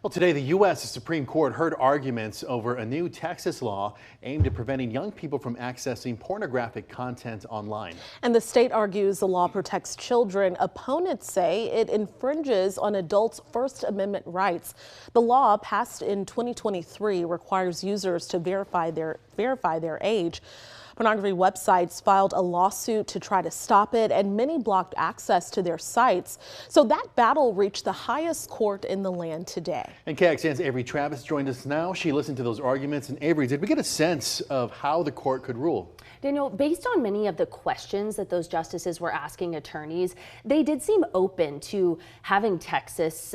Well, today the U.S. Supreme Court heard arguments over a new Texas law aimed at preventing young people from accessing pornographic content online. And the state argues the law protects children. Opponents say it infringes on adults' First Amendment rights. The law, passed in 2023, requires users to verify their age. Pornography websites filed a lawsuit to try to stop it, and many blocked access to their sites. So that battle reached the highest court in the land today. And KXAN's Avery Travis joined us now. She listened to those arguments. And Avery, did we get a sense of how the court could rule? Daniel, based on many of the questions that those justices were asking attorneys, they did seem open to having Texas,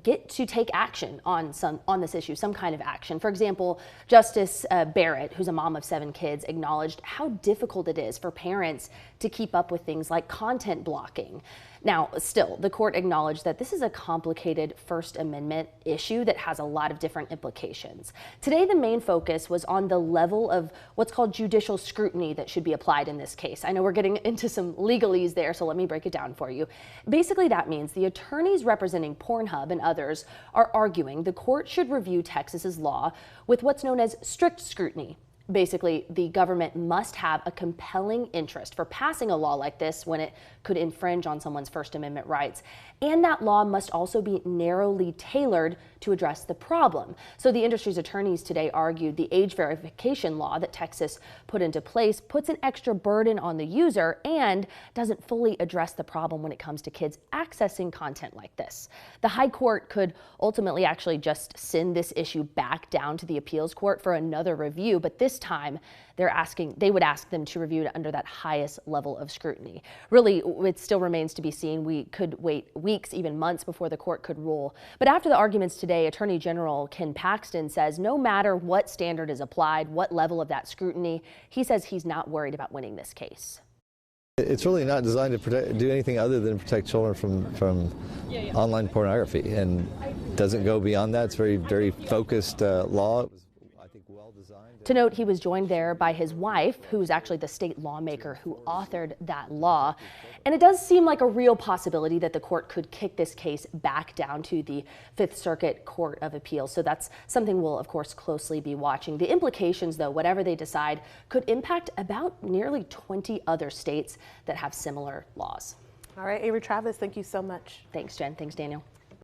get to take action on this issue, some kind of action. For example, Justice Barrett, who's a mom of 7 kids, acknowledged how difficult it is for parents to keep up with things like content blocking. Now, still, the court acknowledged that this is a complicated First Amendment issue that has a lot of different implications. Today, the main focus was on the level of what's called judicial scrutiny that should be applied in this case. I know we're getting into some legalese there, so let me break it down for you. Basically, that means the attorneys representing Pornhub and others are arguing the court should review Texas's law with what's known as strict scrutiny. Basically, the government must have a compelling interest for passing a law like this when it could infringe on someone's First Amendment rights. And that law must also be narrowly tailored to address the problem. So the industry's attorneys today argued the age verification law that Texas put into place puts an extra burden on the user and doesn't fully address the problem when it comes to kids accessing content like this. The High Court could ultimately actually just send this issue back down to the appeals court for another review, but this time they would ask them to review it under that highest level of scrutiny. Really, it still remains to be seen. We could wait weeks, even months, before the court could rule. But after the arguments today, Attorney General Ken Paxton says no matter what standard is applied, what level of that scrutiny, he says he's not worried about winning this case. It's really not designed to do anything other than protect children from online pornography, and doesn't go beyond that. It's very focused law. It was, I think, well designed. To note, he was joined there by his wife, who's actually the state lawmaker who authored that law. And it does seem like a real possibility that the court could kick this case back down to the Fifth Circuit Court of Appeals. So that's something we'll, of course, closely be watching. The implications, though, whatever they decide, could impact about nearly 20 other states that have similar laws. All right, Avery Travis, thank you so much. Thanks, Jen. Thanks, Daniel.